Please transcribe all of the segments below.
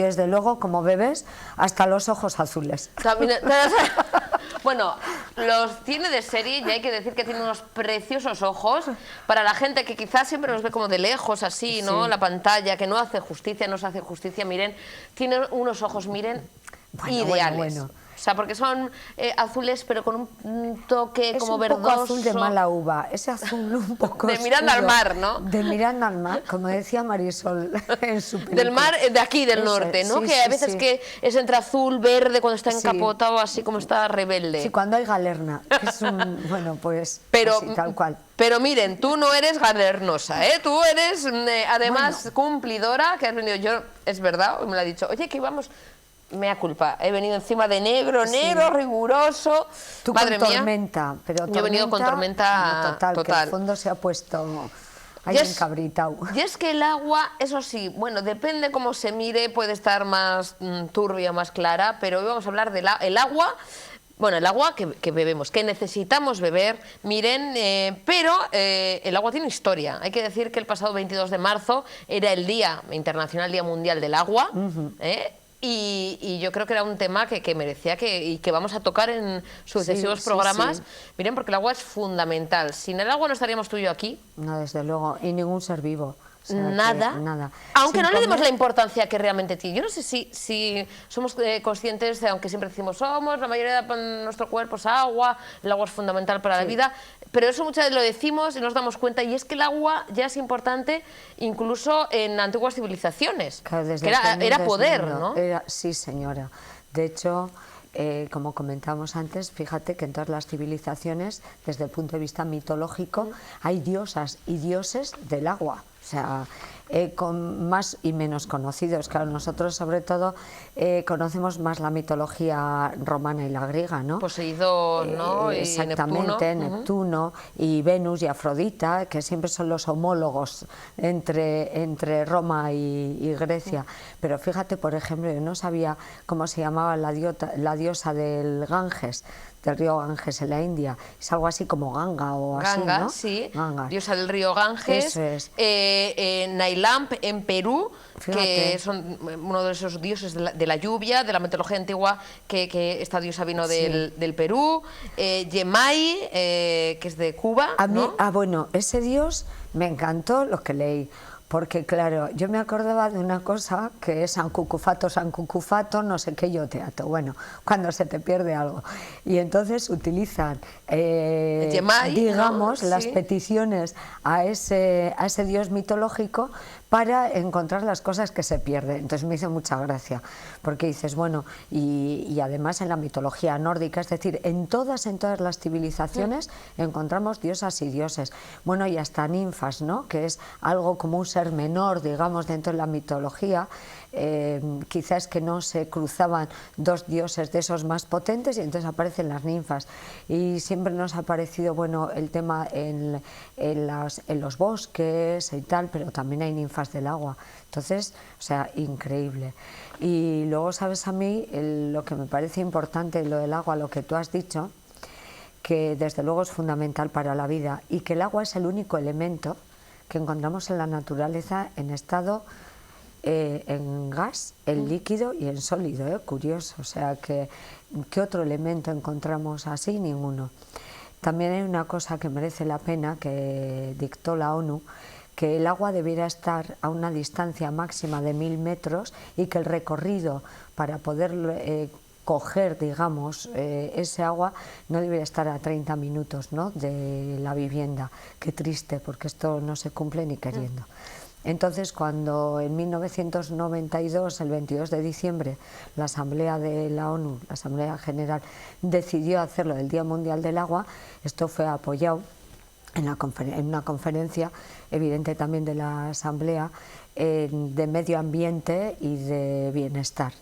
Desde luego, como bebés, hasta los ojos azules. También, bueno, los tiene de serie y hay que decir que tiene unos preciosos ojos. Para la gente que quizás siempre los ve como de lejos, así, ¿no? Sí. La pantalla, que no hace justicia, no se hace justicia. Miren, tiene unos ojos, miren, ideales. Bueno. O sea, porque son azules, pero con un toque como verdoso. Es un poco azul de mala uva, ese azul un poco de mirando al mar, ¿no? De mirando al mar, como decía Marisol en su película. Del mar, de aquí, del norte, ¿no? Sí, que a veces que es entre azul, verde, cuando está encapotado, así como está rebelde. Sí, cuando hay galerna, que es un, bueno, pues, pero, así, tal cual. Pero miren, tú no eres galernosa, ¿eh? Tú eres, además, cumplidora, que has venido, yo, es verdad, me lo ha dicho, oye, que íbamos... Mea culpa, he venido encima de negro, riguroso. Tú Madre con mía, tormenta, pero tormenta, yo he venido con tormenta total. Que el fondo se ha puesto ahí encabritado. Y es que el agua, eso sí, bueno, depende cómo se mire, puede estar más turbia, más clara, pero hoy vamos a hablar del agua. Bueno, el agua que bebemos, que necesitamos beber, miren, pero el agua tiene historia. Hay que decir que el pasado 22 de marzo era el Día Internacional, Día Mundial del Agua, y yo creo que era un tema que merecía y que vamos a tocar en sucesivos programas. Sí. Miren, porque el agua es fundamental. Sin el agua no estaríamos tú y yo aquí. No, desde luego, y ningún ser vivo. O sea, nada. Aunque no le demos la importancia que realmente tiene. Yo no sé si somos conscientes de, aunque siempre decimos somos, la mayoría de nuestro cuerpo es agua, el agua es fundamental para la vida, pero eso muchas veces lo decimos y nos damos cuenta, y es que el agua ya es importante incluso en antiguas civilizaciones, claro, que era poder, ¿no? Sí, señora. De hecho, como comentamos antes, fíjate que en todas las civilizaciones, desde el punto de vista mitológico, hay diosas y dioses del agua. O sea, con más y menos conocidos. Claro, nosotros sobre todo conocemos más la mitología romana y la griega, ¿no? Poseidón, ¿no? Exactamente, Neptuno y Venus y Afrodita, que siempre son los homólogos entre Roma y Grecia. Pero fíjate, por ejemplo, yo no sabía cómo se llamaba la diosa del Ganges, del río Ganges en la India. Es algo así como Ganga o así, Ganga, ¿no? sí. Ganga. Diosa del río Ganges. Eso es. Nailamp en Perú, Fíjate. Que son uno de esos dioses de la lluvia, de la mitología antigua, que esta diosa vino del Perú. Yemai, que es de Cuba, ¿no? Bueno, ese dios me encantó lo que leí. Porque claro, yo me acordaba de una cosa que es San Cucufato, no sé qué yo teatro, bueno, cuando se te pierde algo. Y entonces utilizan, digamos, las peticiones a ese dios mitológico para encontrar las cosas que se pierden. Entonces me hizo mucha gracia, porque dices, bueno, y además en la mitología nórdica, es decir, en todas las civilizaciones encontramos diosas y dioses. Bueno, y hasta ninfas, ¿no? Que es algo como un ser menor, digamos, dentro de la mitología. Quizás que no se cruzaban dos dioses de esos más potentes y entonces aparecen las ninfas. Y siempre nos ha parecido bueno el tema en los bosques y tal, pero también hay ninfas del agua. Entonces, o sea, increíble. Y luego, sabes, a mí lo que me parece importante, lo del agua, lo que tú has dicho, que desde luego es fundamental para la vida y que el agua es el único elemento que encontramos en la naturaleza en estado en gas, en líquido y en sólido, curioso. O sea, ¿qué otro elemento encontramos así? Ninguno. También hay una cosa que merece la pena, que dictó la ONU, que el agua debiera estar a una distancia máxima de 1000 metros y que el recorrido para poder coger, digamos, ese agua no debería estar a 30 minutos, ¿no?, de la vivienda. Qué triste, porque esto no se cumple ni queriendo. Entonces, cuando en 1992, el 22 de diciembre, la Asamblea de la ONU, la Asamblea General, decidió hacerlo del Día Mundial del Agua, esto fue apoyado en una conferencia, evidente también de la Asamblea, de Medio Ambiente y de Bienestar.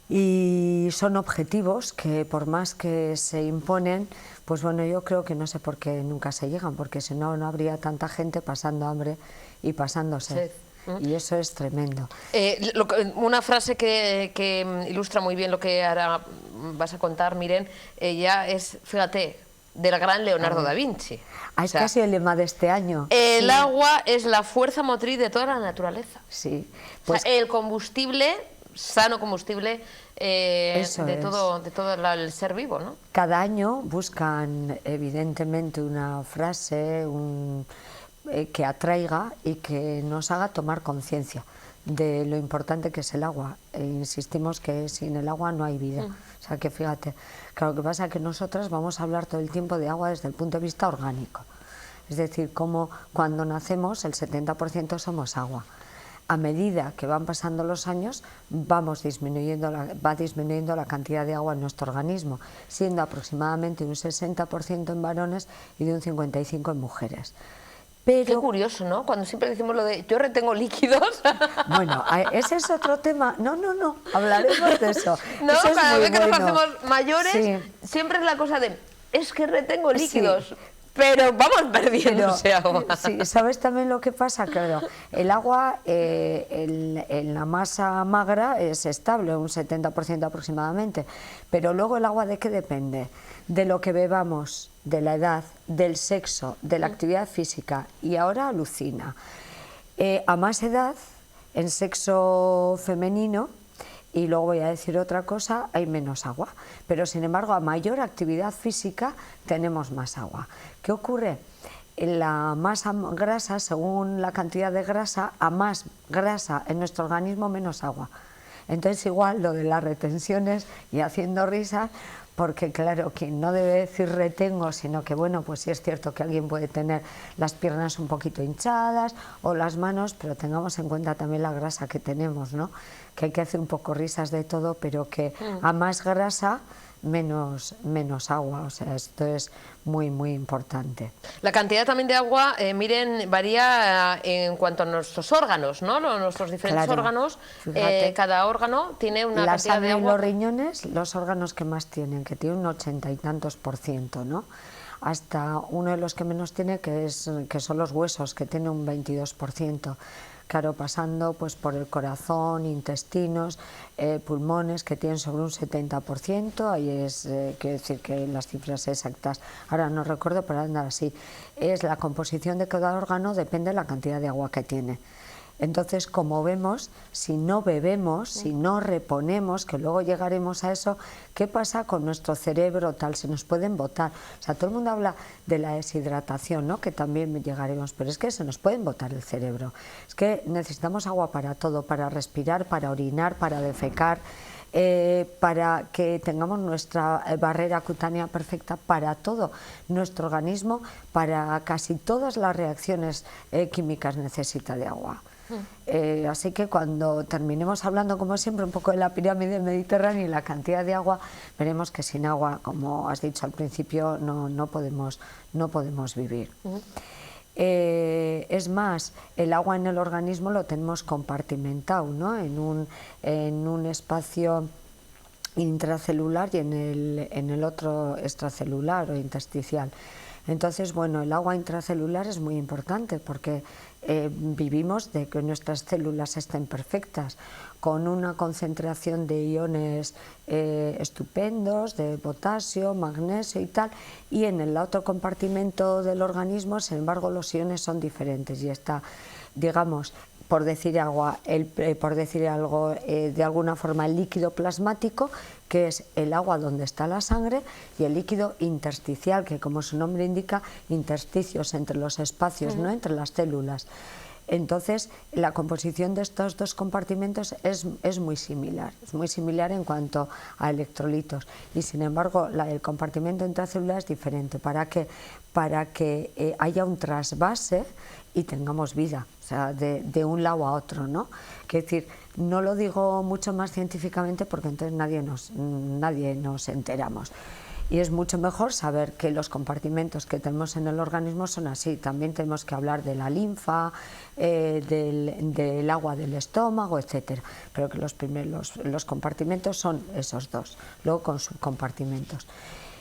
Y son objetivos que, por más que se imponen, pues bueno, yo creo que no sé por qué nunca se llegan, porque si no, no habría tanta gente pasando hambre y pasando sed. Sí. Y eso es tremendo. Una frase que ilustra muy bien lo que ahora vas a contar, Miren, ya es, fíjate, del gran Leonardo da Vinci. Es casi el lema de este año. El agua es la fuerza motriz de toda la naturaleza. Sí. Pues, el combustible, sano combustible de todo el ser vivo, ¿no? Cada año buscan evidentemente una frase que atraiga y que nos haga tomar conciencia de lo importante que es el agua. Insistimos que sin el agua no hay vida. O sea que fíjate, claro, lo que pasa es que nosotras vamos a hablar todo el tiempo de agua desde el punto de vista orgánico. Es decir, como cuando nacemos el 70% somos agua. A medida que van pasando los años va disminuyendo la cantidad de agua en nuestro organismo, siendo aproximadamente un 60% en varones y de un 55% en mujeres. Pero, qué curioso, ¿no? Cuando siempre decimos lo de yo retengo líquidos. Bueno, ese es otro tema. No, hablaremos de eso. No, eso cada vez que nos bueno. hacemos mayores, sí. Siempre es la cosa de es que retengo líquidos. Sí. Pero vamos perdiendo ese agua. Sí, ¿sabes también lo que pasa? Claro, el agua en la masa magra es estable, un 70% aproximadamente, pero luego el agua ¿de qué depende? De lo que bebamos, de la edad, del sexo, de la actividad física, y ahora alucina. A más edad, en sexo femenino, y luego voy a decir otra cosa, hay menos agua, pero sin embargo a mayor actividad física tenemos más agua. ¿Qué ocurre? En la masa grasa, según la cantidad de grasa, a más grasa en nuestro organismo menos agua. Entonces igual lo de las retenciones, y haciendo risa, porque claro, quien no debe decir retengo, sino que bueno, pues sí es cierto que alguien puede tener las piernas un poquito hinchadas o las manos, pero tengamos en cuenta también la grasa que tenemos, ¿no? Que hay que hacer un poco risas de todo, pero que a más grasa menos agua, o sea, esto es muy importante. La cantidad también de agua, miren, varía en cuanto a nuestros órganos, ¿no? Nuestros diferentes órganos, cada órgano tiene una cantidad de agua. Y los riñones, los órganos que más tienen, que tienen un 80 y tantos %, ¿no? Hasta uno de los que menos tiene, que son los huesos, que tiene un 22%. Claro, pasando pues por el corazón, intestinos, pulmones, que tienen sobre un 70%, ahí es, quiero decir que las cifras exactas ahora no recuerdo, pero andan así. Es la composición de cada órgano, depende de la cantidad de agua que tiene. Entonces, como vemos, si no bebemos, si no reponemos, que luego llegaremos a eso, ¿qué pasa con nuestro cerebro? Tal, se nos pueden botar. O sea, todo el mundo habla de la deshidratación, ¿no? Que también llegaremos, pero es que se nos pueden botar el cerebro. Es que necesitamos agua para todo, para respirar, para orinar, para defecar, para que tengamos nuestra barrera cutánea perfecta, para todo nuestro organismo, para casi todas las reacciones químicas necesita de agua. Así que cuando terminemos hablando, como siempre, un poco de la pirámide mediterránea y la cantidad de agua, veremos que sin agua, como has dicho al principio, no podemos vivir. Es más, el agua en el organismo lo tenemos compartimentado, ¿no? en un espacio intracelular y en el otro extracelular o intersticial. Entonces, bueno, el agua intracelular es muy importante porque vivimos de que nuestras células estén perfectas, con una concentración de iones estupendos, de potasio, magnesio y tal, y en el otro compartimento del organismo, sin embargo, los iones son diferentes y está, digamos, por decir algo, de alguna forma, el líquido plasmático, que es el agua donde está la sangre, y el líquido intersticial, que como su nombre indica, intersticios entre los espacios, ¿no? Entre las células. Entonces, la composición de estos dos compartimentos es muy similar en cuanto a electrolitos, y sin embargo el compartimento intracelular es diferente. ¿Para qué? Para que haya un trasvase y tengamos vida, o sea, de un lado a otro, ¿no? Es decir, no lo digo mucho más científicamente porque entonces nadie nos enteramos. Y es mucho mejor saber que los compartimentos que tenemos en el organismo son así. También tenemos que hablar de la linfa, del agua del estómago, etcétera. Pero que los compartimentos son esos dos, luego con subcompartimentos.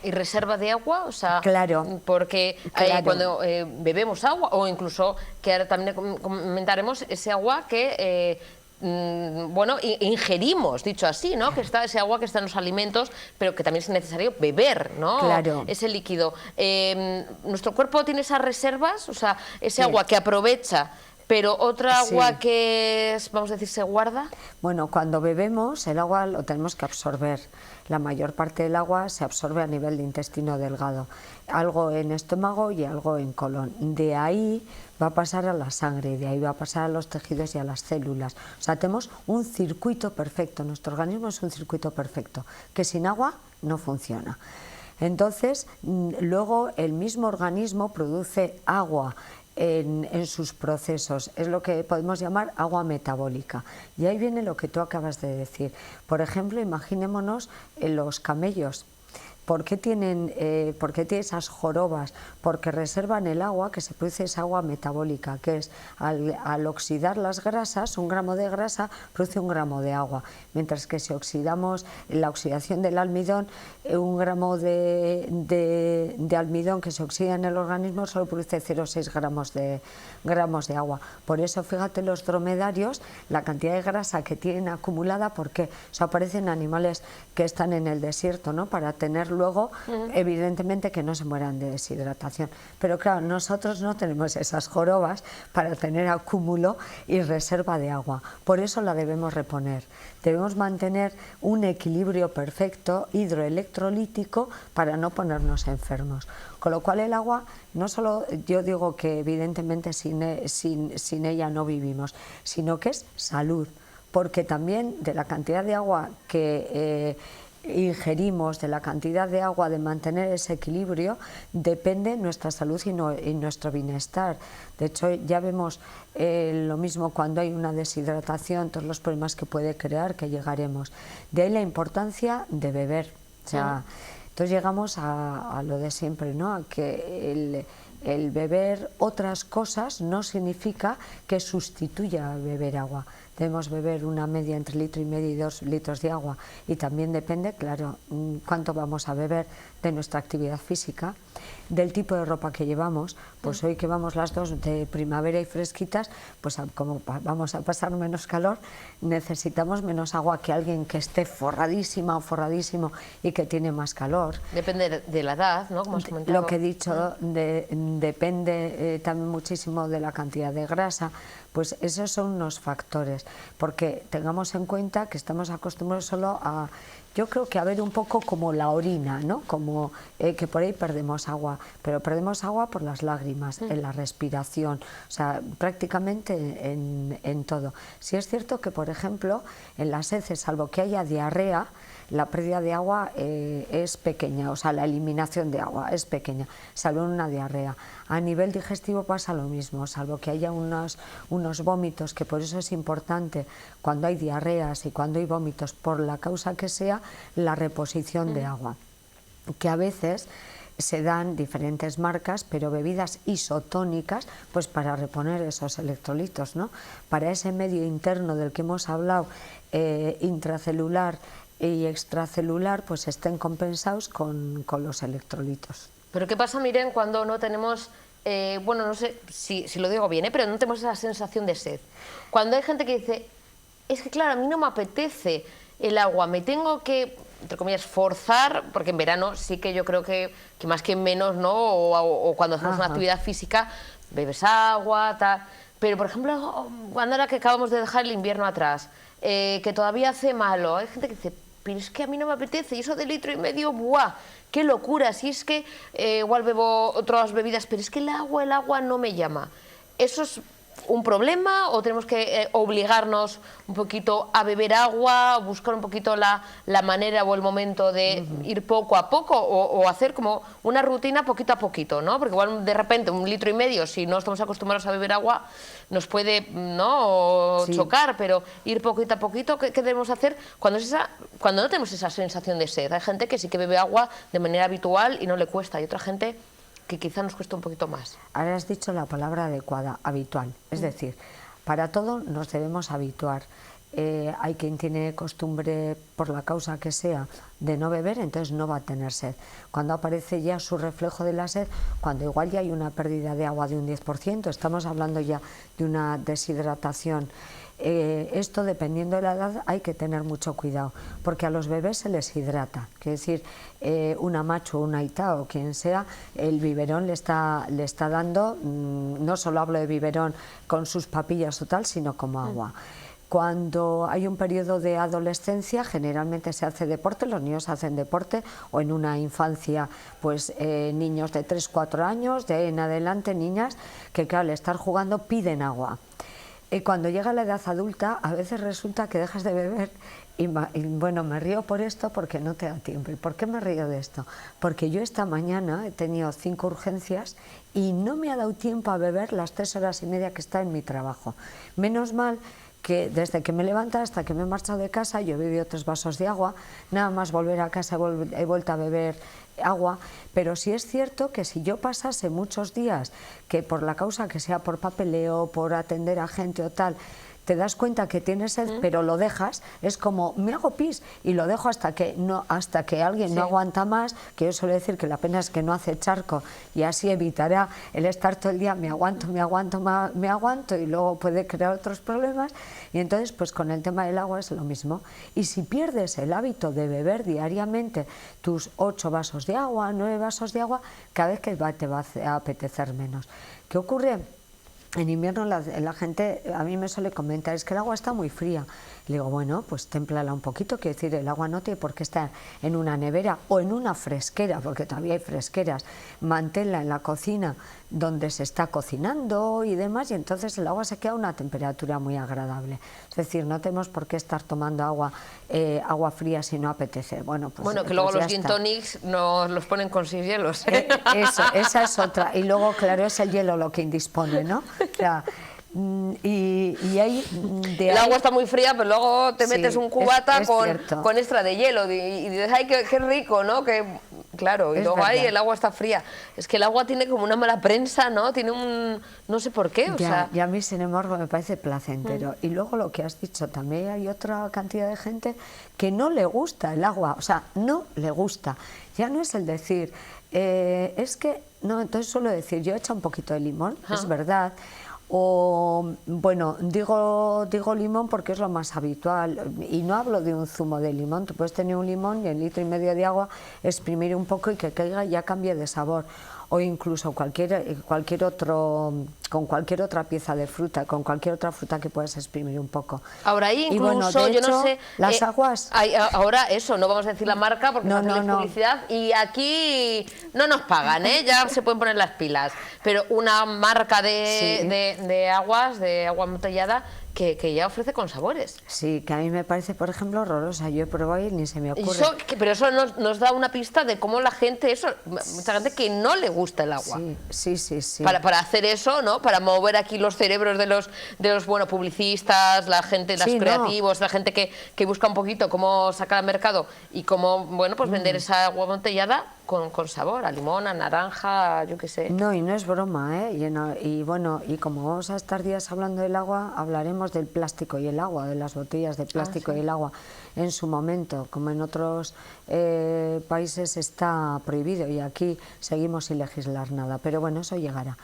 ¿Y reserva de agua? O sea, claro, porque cuando bebemos agua, o incluso, que ahora también comentaremos, ese agua que bueno, ingerimos, dicho así, ¿no? Que está ese agua que está en los alimentos, pero que también es necesario beber, ¿no? Claro. Ese líquido. ¿Nuestro cuerpo tiene esas reservas? O sea, ese Sí. agua que aprovecha, pero otra agua Sí. que, vamos a decir, se guarda. Bueno, cuando bebemos el agua lo tenemos que absorber. La mayor parte del agua se absorbe a nivel de intestino delgado, algo en estómago y algo en colon. De ahí va a pasar a la sangre, de ahí va a pasar a los tejidos y a las células. O sea, tenemos un circuito perfecto, nuestro organismo es un circuito perfecto, que sin agua no funciona. Entonces, luego el mismo organismo produce agua en sus procesos, es lo que podemos llamar agua metabólica. Y ahí viene lo que tú acabas de decir. Por ejemplo, imaginémonos los camellos. ¿Por qué tienen esas jorobas? Porque reservan el agua, que se produce esa agua metabólica, que es al oxidar las grasas, 1 gramo de grasa produce 1 gramo de agua, mientras que si oxidamos la oxidación del almidón, 1 gramo de almidón que se oxida en el organismo solo produce 0,6 gramos de agua. Por eso, fíjate, los dromedarios, la cantidad de grasa que tienen acumulada, porque eso aparecen animales que están en el desierto, ¿no? Para tener luego, evidentemente, que no se mueran de deshidratación. Pero claro, nosotros no tenemos esas jorobas para tener acúmulo y reserva de agua. Por eso la debemos reponer. Debemos mantener un equilibrio perfecto hidroelectrolítico para no ponernos enfermos. Con lo cual el agua, no solo yo digo que evidentemente sin ella no vivimos, sino que es salud, porque también de la cantidad de agua que ingerimos, de la cantidad de agua, de mantener ese equilibrio, depende nuestra salud y nuestro bienestar. De hecho, ya vemos lo mismo cuando hay una deshidratación, todos los problemas que puede crear, que llegaremos. De ahí la importancia de beber. O sea, entonces llegamos a lo de siempre, ¿no? A que el beber otras cosas no significa que sustituya beber agua. Debemos beber una media entre 1,5 litro y 2 litros de agua, y también depende, claro, cuánto vamos a beber, de nuestra actividad física, del tipo de ropa que llevamos. Pues hoy que vamos las dos de primavera y fresquitas, pues como vamos a pasar menos calor, necesitamos menos agua que alguien que esté forradísima o forradísimo y que tiene más calor. Depende de la edad, ¿no? Como has comentado. Lo que he dicho, depende también muchísimo de la cantidad de grasa. Pues esos son unos factores, porque tengamos en cuenta que estamos acostumbrados solo a, yo creo que a ver un poco como la orina, ¿no? Como que por ahí perdemos agua, pero perdemos agua por las lágrimas, en la respiración, o sea, prácticamente en todo. Sí es cierto que, por ejemplo, en las heces, salvo que haya diarrea, la pérdida de agua es pequeña, o sea, la eliminación de agua es pequeña, salvo en una diarrea. A nivel digestivo pasa lo mismo, salvo que haya unos vómitos, que por eso es importante, cuando hay diarreas y cuando hay vómitos, por la causa que sea, la reposición de agua, que a veces se dan diferentes marcas, pero bebidas isotónicas, pues para reponer esos electrolitos, ¿no? Para ese medio interno del que hemos hablado, intracelular y extracelular, pues estén compensados con los electrolitos. Pero ¿qué pasa, Miren, cuando no tenemos, bueno, no sé si lo digo bien, pero no tenemos esa sensación de sed? Cuando hay gente que dice, es que claro, a mí no me apetece el agua, me tengo que, entre comillas, forzar, porque en verano sí que yo creo que más que menos, ¿no? O cuando hacemos una actividad física, bebes agua, tal. Pero, por ejemplo, cuando era que acabamos de dejar el invierno atrás, que todavía hace malo, hay gente que dice, pero es que a mí no me apetece, y eso de 1,5 litros, ¡buah! ¡Qué locura! Si es que igual bebo otras bebidas, pero es que el agua no me llama. ¿Eso es un problema o tenemos que obligarnos un poquito a beber agua, buscar un poquito la manera o el momento de ir poco a poco o hacer como una rutina poquito a poquito, ¿no? Porque igual de repente 1,5 litros, si no estamos acostumbrados a beber agua, nos puede, ¿no?, chocar, pero ir poquito a poquito. ¿Qué debemos hacer cuando no tenemos esa sensación de sed? Hay gente que sí que bebe agua de manera habitual y no le cuesta, y otra gente que quizá nos cuesta un poquito más. Ahora has dicho la palabra adecuada, habitual. Es decir, para todo nos debemos habituar. Hay quien tiene costumbre, por la causa que sea, de no beber, entonces no va a tener sed. Cuando aparece ya su reflejo de la sed, cuando igual ya hay una pérdida de agua de un 10%, estamos hablando ya de una deshidratación. esto, dependiendo de la edad, hay que tener mucho cuidado, porque a los bebés se les hidrata, quiere decir, una macho, una ita o quien sea, el biberón le está dando, no solo hablo de biberón con sus papillas o tal, sino como agua. Cuando hay un periodo de adolescencia, generalmente se hace deporte, los niños hacen deporte, o en una infancia, pues niños de 3, 4 años, de ahí en adelante niñas, que claro, al estar jugando piden agua. Cuando llega la edad adulta, a veces resulta que dejas de beber y bueno, me río por esto porque no te da tiempo. ¿Y por qué me río de esto? Porque yo esta mañana he tenido 5 urgencias y no me ha dado tiempo a beber las 3 horas y media que está en mi trabajo. Menos mal que desde que me levanto hasta que me he marchado de casa yo he bebido 3 vasos de agua, nada más volver a casa he vuelto a beber agua, pero sí es cierto que si yo pasase muchos días, que por la causa que sea, por papeleo, por atender a gente o tal, te das cuenta que tienes sed, pero lo dejas, es como, me hago pis y lo dejo hasta que alguien no aguanta más, que yo suelo decir que la pena es que no hace charco y así evitará el estar todo el día, me aguanto y luego puede crear otros problemas. Y entonces, pues con el tema del agua es lo mismo. Y si pierdes el hábito de beber diariamente tus 8 vasos de agua, 9 vasos de agua, cada vez que te va a apetecer menos. ¿Qué ocurre? En invierno la gente a mí me suele comentar, es que el agua está muy fría. Le digo, bueno, pues témplala un poquito, quiere decir, el agua no tiene por qué estar en una nevera o en una fresquera, porque todavía hay fresqueras. Manténla en la cocina donde se está cocinando y demás, y entonces el agua se queda a una temperatura muy agradable. Es decir, no tenemos por qué estar tomando agua fría si no apetece. Bueno, que luego los gin tonics nos los ponen con 6 hielos. Esa es otra. Y luego, claro, es el hielo lo que indispone, ¿no? O sea, el agua está muy fría, pero luego te metes un cubata con extra de hielo y dices, ay, qué rico, ¿no? Claro, y luego ahí el agua está fría. Es que el agua tiene como una mala prensa, ¿no? Tiene no sé por qué, y a mí, sin embargo, me parece placentero. Y luego lo que has dicho, también hay otra cantidad de gente que no le gusta el agua, o sea, no le gusta. Ya no es el decir, es que, no, entonces suelo decir, yo he hecho un poquito de limón, es verdad. O, bueno, digo limón porque es lo más habitual y no hablo de un zumo de limón. Tú puedes tener un limón y en 1,5 litro de agua exprimir un poco y que caiga y ya cambie de sabor, o incluso con cualquier otra pieza de fruta, con cualquier otra fruta que puedas exprimir un poco. Ahora ahí incluso, y bueno, de yo hecho, no sé, las aguas... ahora eso, no vamos a decir la marca porque no hacemos publicidad y aquí no nos pagan, ya se pueden poner las pilas, pero una marca de aguas, de agua embotellada, que ya ofrece con sabores. Sí, que a mí me parece, por ejemplo, horrorosa. Yo he probado y ni se me ocurre. Pero eso nos da una pista de cómo la gente, mucha gente que no le gusta el agua. Sí. Para hacer eso, ¿no? Para mover aquí los cerebros de los publicistas, la gente, los creativos, la gente que busca un poquito cómo sacar al mercado y cómo, pues vender esa agua embotellada con sabor, a limón, a naranja, yo qué sé. No, y no es broma, y bueno, y como vamos a estar días hablando del agua, hablaremos del plástico y el agua, de las botellas de plástico y el agua en su momento, como en otros países está prohibido y aquí seguimos sin legislar nada, pero bueno, eso llegará.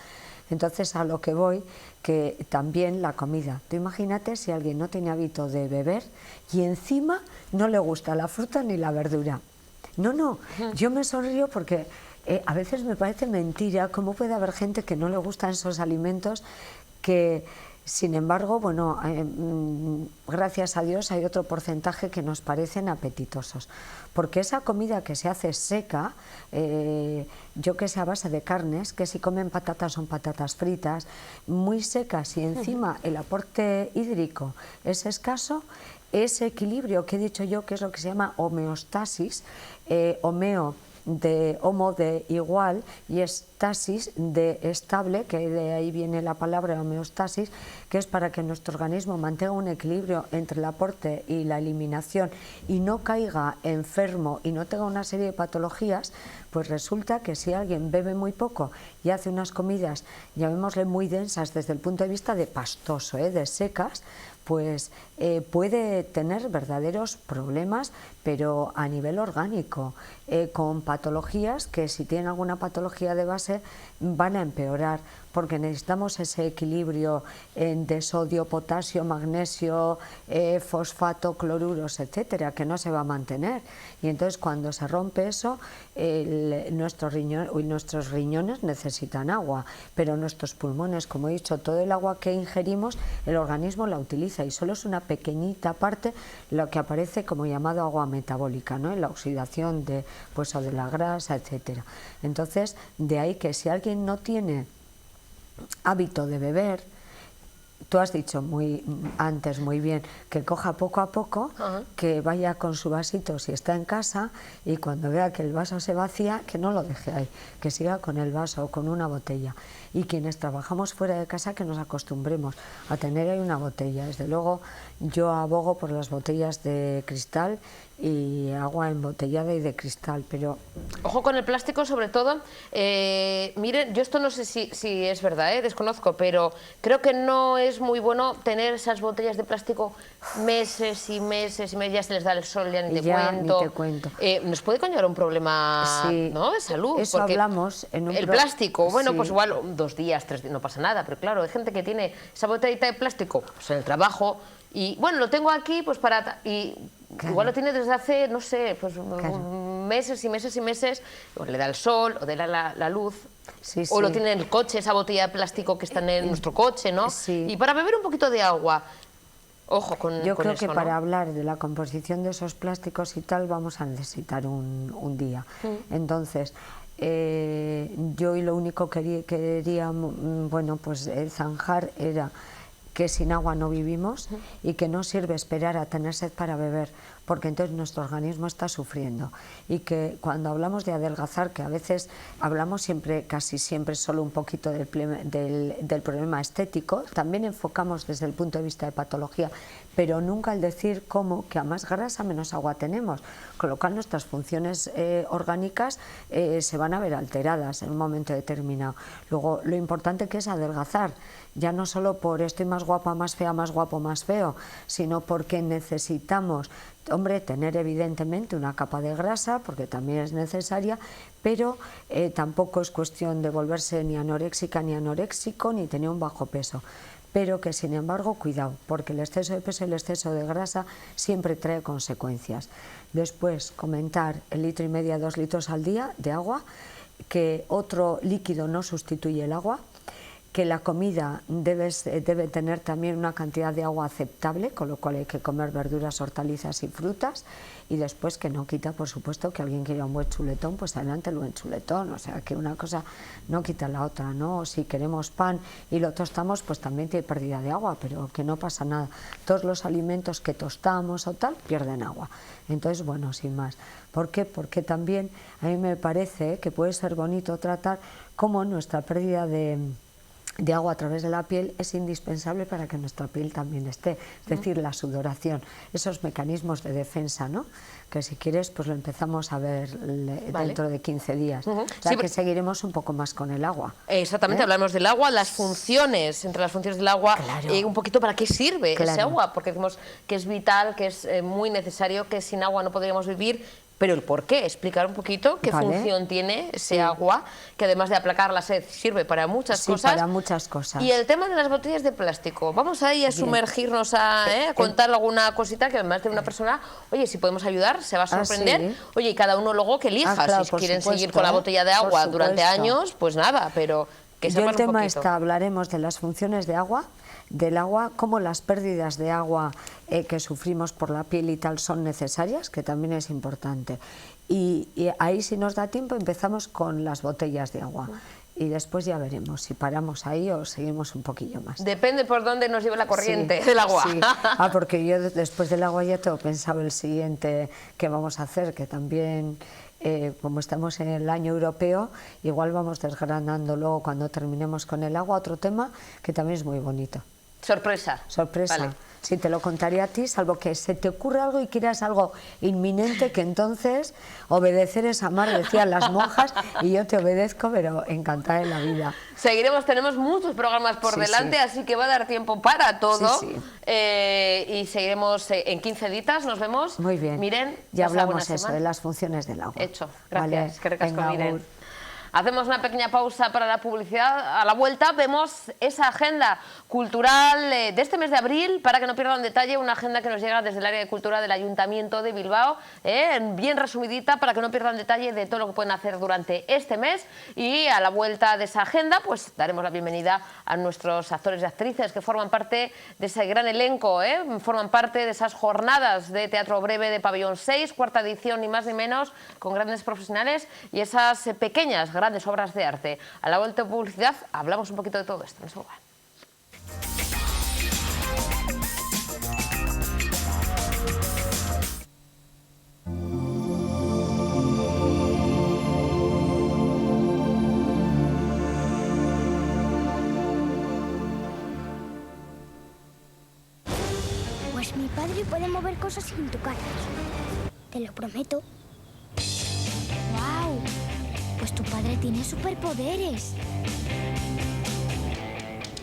Entonces, a lo que voy, que también la comida. Tú imagínate si alguien no tiene hábito de beber y encima no le gusta la fruta ni la verdura. No, yo me sonrío porque a veces me parece mentira cómo puede haber gente que no le gustan esos alimentos que, sin embargo, gracias a Dios hay otro porcentaje que nos parecen apetitosos. Porque esa comida que se hace seca, yo que sé, a base de carnes, que si comen patatas son patatas fritas, muy secas y encima el aporte hídrico es escaso, ese equilibrio que he dicho yo, que es lo que se llama homeostasis, homo de igual y estasis de estable, que de ahí viene la palabra homeostasis, que es para que nuestro organismo mantenga un equilibrio entre el aporte y la eliminación y no caiga enfermo y no tenga una serie de patologías. Pues resulta que si alguien bebe muy poco y hace unas comidas, llamémosle muy densas desde el punto de vista de pastoso, de secas, pues puede tener verdaderos problemas, pero a nivel orgánico, con patologías que si tienen alguna patología de base van a empeorar, porque necesitamos ese equilibrio de sodio, potasio, magnesio, fosfato, cloruros, etcétera, que no se va a mantener. Y entonces cuando se rompe eso, nuestros riñones necesitan agua, pero nuestros pulmones, como he dicho, todo el agua que ingerimos, el organismo la utiliza y solo es una pequeñita parte lo que aparece como llamado agua metabólica, ¿no? En la oxidación de, pues, o de la grasa, etcétera. Entonces, de ahí que si alguien no tiene hábito de beber, tú has dicho antes muy bien que coja poco a poco, que vaya con su vasito si está en casa y cuando vea que el vaso se vacía, que no lo deje ahí, que siga con el vaso o con una botella. Y quienes trabajamos fuera de casa, que nos acostumbremos a tener ahí una botella. Desde luego yo abogo por las botellas de cristal y agua embotellada y de cristal, pero... Ojo con el plástico, sobre todo. Miren, yo esto no sé si es verdad, desconozco, pero creo que no es muy bueno tener esas botellas de plástico meses y meses y meses, ya se les da el sol, ya ni te cuento. Nos puede conllevar un problema, sí, ¿no?, de salud. Eso hablamos en un... El plástico, bueno, sí, pues igual 2 días, 3 días, no pasa nada, pero claro, hay gente que tiene esa botellita de plástico pues en el trabajo y, bueno, lo tengo aquí pues para... y claro, igual lo tiene desde hace, no sé, pues claro, meses y meses y meses, o le da el sol, o le da la luz, sí, o sí, lo tiene en el coche, esa botella de plástico que está en nuestro coche, ¿no? Sí. Y para beber un poquito de agua, ojo con Yo creo eso, que ¿no? para hablar de la composición de esos plásticos y tal vamos a necesitar un día. Entonces, yo y lo único que quería, bueno, pues zanjar era que sin agua no vivimos y que no sirve esperar a tener sed para beber, porque entonces nuestro organismo está sufriendo, y que cuando hablamos de adelgazar, que a veces hablamos siempre, casi siempre solo un poquito del problema estético, también enfocamos desde el punto de vista de patología, pero nunca el decir cómo que a más grasa menos agua tenemos, con lo cual nuestras funciones orgánicas se van a ver alteradas en un momento determinado. Luego, lo importante que es adelgazar, ya no solo por estoy más guapa, más fea, más guapo, más feo, sino porque necesitamos, hombre, tener evidentemente una capa de grasa, porque también es necesaria, pero tampoco es cuestión de volverse ni anoréxica ni anoréxico, ni tener un bajo peso. Pero que sin embargo, cuidado, porque el exceso de peso y el exceso de grasa siempre trae consecuencias. Después, comentar 1,5 litro a 2 litros al día de agua, que otro líquido no sustituye el agua, que la comida debe tener también una cantidad de agua aceptable, con lo cual hay que comer verduras, hortalizas y frutas, y después que no quita, por supuesto, que alguien quiera un buen chuletón, pues adelante el buen chuletón, o sea que una cosa no quita la otra, ¿no? Si queremos pan y lo tostamos, pues también tiene pérdida de agua, pero que no pasa nada. Todos los alimentos que tostamos o tal pierden agua. Entonces, bueno, sin más. ¿Por qué? Porque también a mí me parece que puede ser bonito tratar cómo nuestra pérdida de agua a través de la piel es indispensable para que nuestra piel también esté, es decir, la sudoración, esos mecanismos de defensa, ¿no? Que si quieres pues lo empezamos a ver dentro de 15 días, o sea, que seguiremos un poco más con el agua. Exactamente, hablamos del agua, las funciones, entre las funciones del agua, claro, un poquito para qué sirve claro, ese agua, porque decimos que es vital, que es muy necesario, que sin agua no podríamos vivir. Pero el por qué, explicar un poquito qué función tiene ese agua, que además de aplacar la sed sirve para muchas cosas. Para muchas cosas. Y el tema de las botellas de plástico, vamos ahí a sumergirnos, a contar alguna cosita que además de una persona, oye, si podemos ayudar, se va a sorprender. Sí. Oye, y cada uno luego que elija, claro, si quieren supuesto, seguir con la botella de agua durante años, pues nada, pero que sepan un poquito. El tema está, hablaremos de las funciones de agua, del agua, cómo las pérdidas de agua que sufrimos por la piel y tal son necesarias, que también es importante. Y ahí, si nos da tiempo, empezamos con las botellas de agua. Y después ya veremos si paramos ahí o seguimos un poquillo más. Depende por dónde nos lleve la corriente del agua. Sí. Porque yo después del agua ya tengo pensado el siguiente que vamos a hacer, que también... como estamos en el año europeo, igual vamos desgranando luego cuando terminemos con el agua otro tema que también es muy bonito. Sorpresa. Sorpresa. Vale. Sí, te lo contaré a ti, salvo que se te ocurra algo y quieras algo inminente, que entonces obedecer es amar, decían las monjas, y yo te obedezco, pero encantada de la vida. Seguiremos, tenemos muchos programas por delante, así que va a dar tiempo para todo. Y seguiremos en 15 días, nos vemos. Muy bien. Miren, ya hablamos eso, de las funciones del agua. Hecho, gracias. Vale. Que recasco, Venga, Miren. Agur. Hacemos una pequeña pausa para la publicidad. A la vuelta vemos esa agenda cultural de este mes de abril, para que no pierdan detalle, una agenda que nos llega desde el área de cultura del Ayuntamiento de Bilbao, bien resumidita, para que no pierdan detalle de todo lo que pueden hacer durante este mes. Y a la vuelta de esa agenda, pues daremos la bienvenida a nuestros actores y actrices que forman parte de ese gran elenco, forman parte de esas jornadas de teatro breve de Pabellón 6, cuarta edición, ni más ni menos, con grandes profesionales y esas pequeñas, grandes obras de arte. A la vuelta de publicidad hablamos un poquito de todo esto. No se muevan. Pues mi padre puede mover cosas sin tocarlas. Te lo prometo. ¡Guau! Pues tu padre tiene superpoderes.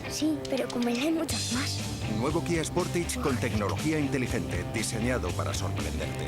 Sí, pero como él hay muchos más. Nuevo Kia Sportage con tecnología inteligente, diseñado para sorprenderte.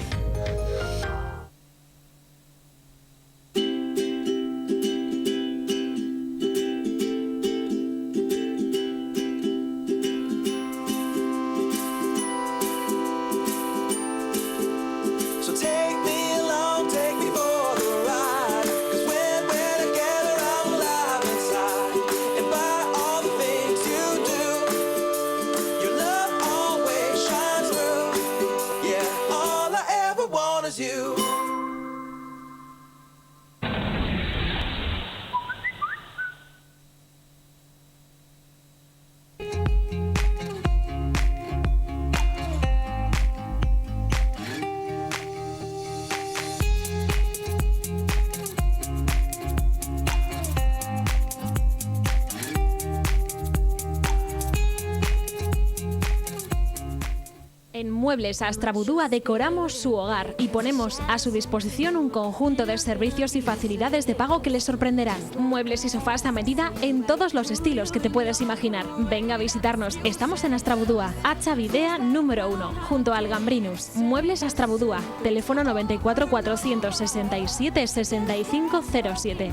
En Muebles Astrabudúa decoramos su hogar y ponemos a su disposición un conjunto de servicios y facilidades de pago que les sorprenderán. Muebles y sofás a medida en todos los estilos que te puedes imaginar. Venga a visitarnos. Estamos en Astrabudúa, Hacha Videa número 1, junto al Gambrinus. Muebles Astrabudúa, teléfono 94 467 6507.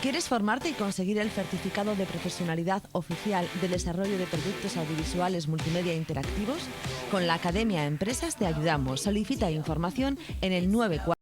¿Quieres formarte y conseguir el certificado de profesionalidad oficial de desarrollo de productos audiovisuales multimedia interactivos? Con la Academia Empresas te ayudamos. Solicita información en el 94